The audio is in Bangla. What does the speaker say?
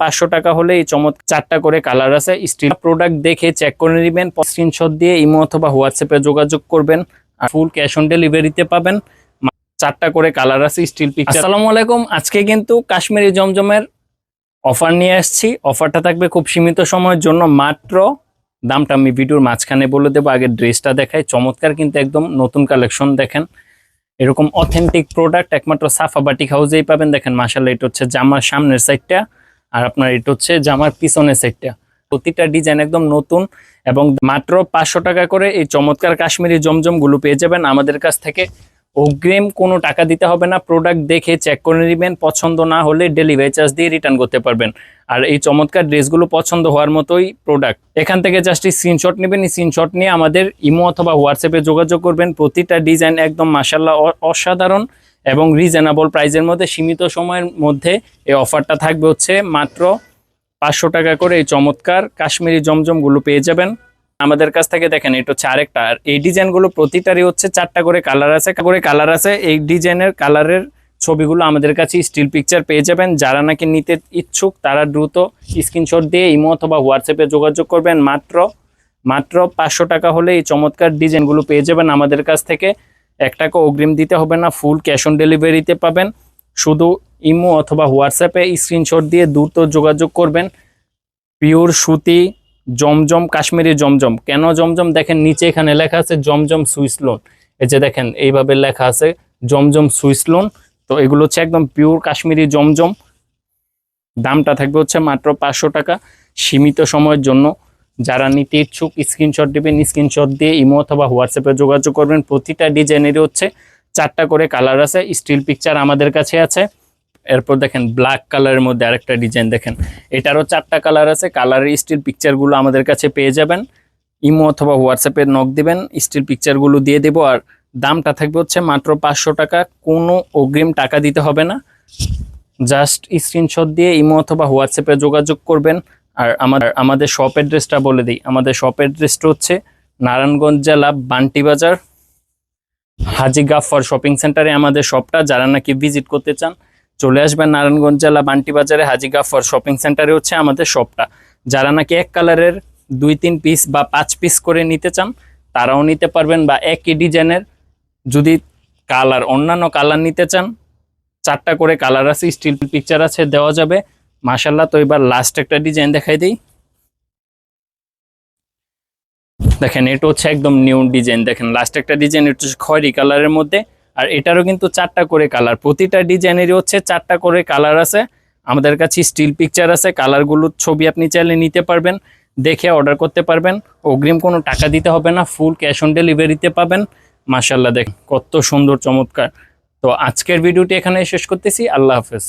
500 টাকা হলে এই চমৎকার 4টা করে কালার আছে। স্টিল প্রোডাক্ট দেখে চেক করে নেবেন, স্ক্রিনশট দিয়ে ইমো অথবা হোয়াটসঅ্যাপে যোগাযোগ করবেন আর ফুল ক্যাশ অন ডেলিভারিতে পাবেন। 4টা করে কালার আছে স্টিল পিকচার। আসসালামু আলাইকুম, আজকে কিন্তু কাশ্মীরি জমজমের অফার নিয়ে আসছি। অফারটা থাকবে খুব সীমিত সময়ের জন্য, মাত্র দামটা আমি ভিডিওর মাঝখানে বলে দেবো। আগে ড্রেসটা দেখাই, চমৎকার কিন্তু একদম নতুন কালেকশন। দেখেন এরকম অথেন্টিক প্রোডাক্ট একমাত্র সাফা বাটিক হাউসেই পাবেন। দেখেন মাশাআল্লাহ, এটা হচ্ছে জামার সামনের সাইডটা আর আপনার এটা হচ্ছে জামার পিছনের সাইডটা। প্রতিটা ডিজাইন একদম নতুন এবং মাত্র 500 টাকা করে এই চমৎকার কাশ্মীরি জমজমগুলো পেয়ে যাবেন আমাদের কাছ থেকে। অগ্রিম কোনো টাকা দিতে হবে না, প্রোডাক্ট দেখে চেক করে নেবেন, পছন্দ না হলে ডেলিভারি চার্জ দিয়ে রিটার্ন করতে পারবেন। আর এই চমৎকার ড্রেসগুলো পছন্দ হওয়ার মতোই প্রোডাক্ট। এখান থেকে জাস্ট স্ক্রিনশট নেবেন, স্ক্রিনশট নিয়ে আমাদের ইমো অথবা হোয়াটসঅ্যাপে যোগাযোগ করবেন। প্রতিটা ডিজাইন একদম মাশাআল্লাহ অসাধারণ এবং রিজনেবল প্রাইসের মধ্যে, সীমিত সময়ের মধ্যে এই অফারটা থাকবে হচ্ছে মাত্র 500 টাকা করে এই চমৎকার কাশ্মীরি জমজমগুলো পেয়ে যাবেন আমাদের কাছ থেকে। দেখেন এটা হচ্ছে আরেকটা, আর এই ডিজাইনগুলো প্রতিটারই হচ্ছে 4টা করে কালার আছে। এই ডিজাইনের কালারের ছবিগুলো আমাদের কাছে স্টিল পিকচার পেয়ে যাবেন। যারা নাকি নিতে ইচ্ছুক তারা দ্রুত স্ক্রিনশট দিয়ে ইমো অথবা হোয়াটসঅ্যাপে যোগাযোগ করবেন। মাত্র 500 টাকা হলে এই চমৎকার ডিজাইনগুলো পেয়ে যাবেন আমাদের কাছ থেকে। 1 টাকা অগ্রিম দিতে হবে না, ফুল ক্যাশ অন ডেলিভারিতে পাবেন। শুধু ইমো অথবা হোয়াটসঅ্যাপে স্ক্রিনশট দিয়ে দ্রুত যোগাযোগ করবেন। পিওর সুতি জমজম, কাশ্মীরি জমজম। কেন জমজম? দেখেন নিচে এখানে লেখা আছে জমজম সুইস লোন। এই যে দেখেন এইভাবে লেখা আছে জমজম সুইস লোন। তো এগুলো হচ্ছে একদম পিওর কাশ্মীরি জমজম। দামটা থাকবে হচ্ছে মাত্র 500 টাকা সীমিত সময়ের জন্য। যারা নিতে ইচ্ছুক স্ক্রিনশট দিবেন, স্ক্রিনশট দিয়ে ইমো অথবা হোয়াটসঅ্যাপে যোগাযোগ করবেন। প্রতিটা ডিজাইনেরই হচ্ছে 4টা করে কালার আছে, স্টিল পিকচার আমাদের কাছে আছে। এরপর দেখেন ব্ল্যাক কালারের মধ্যে আরেকটা ডিজাইন, দেখেন এটারও 4টা কালার আছে। কালারের স্টিল পিকচারগুলো আমাদের কাছে পেয়ে যাবেন। ইমো অথবা হোয়াটসঅ্যাপে নক দিবেন, স্টিল পিকচারগুলো দিয়ে দেবো। আর দামটা থাকবে হচ্ছে মাত্র 500 টাকা, কোনো অগ্রিম টাকা দিতে হবে না। জাস্ট স্ক্রিনশট দিয়ে ইমো অথবা হোয়াটসঅ্যাপে যোগাযোগ করবেন। আর আমাদের শপ অ্যাড্রেসটা বলে দিই। আমাদের শপ অ্যাড্রেসটা হচ্ছে নারায়ণগঞ্জ জেলা বান্টি বাজার হাজি গাফফার শপিং সেন্টারে আমাদের শপটা। যারা নাকি ভিজিট করতে চান চলে আসবেন নারায়ণগঞ্জ জেলা বান্টি বাজারে হাজি গাফফার শপিং সেন্টারে হচ্ছে আমাদের শপটা। যারা নাকি এক কালারের 2-3 পিস বা 5 পিস করে নিতে চান তারাও নিতে পারবেন, বা একই ডিজাইনের যদি অন্যান্য কালার নিতে চান 4টা করে কালার আছে, স্টিল পিকচার আছে, দেওয়া যাবে। মাশাআল্লাহ। তো এবার লাস্ট একটা ডিজাইন দেখাই দিই। দেখেন এটা হচ্ছে একদম নিউ ডিজাইন। দেখেন লাস্ট একটা ডিজাইন, এটা হচ্ছে খয়েরি কালারের মধ্যে। আর এটারও কিন্তু 4টা করে কালার, প্রতিটা ডিজাইনেরই হচ্ছে 4টা করে কালার আছে। আমাদের কাছে স্টিল পিকচার আছে, কালারগুলোর ছবি আপনি চাইলে নিতে পারবেন, দেখে অর্ডার করতে পারবেন। অগ্রিম কোনো টাকা দিতে হবে না, ফুল ক্যাশ অন ডেলিভারিতে পাবেন। মাশাআল্লাহ দেখেন কত সুন্দর চমৎকার। তো আজকের ভিডিওটি এখানে শেষ করতেছি। আল্লাহ হাফেজ।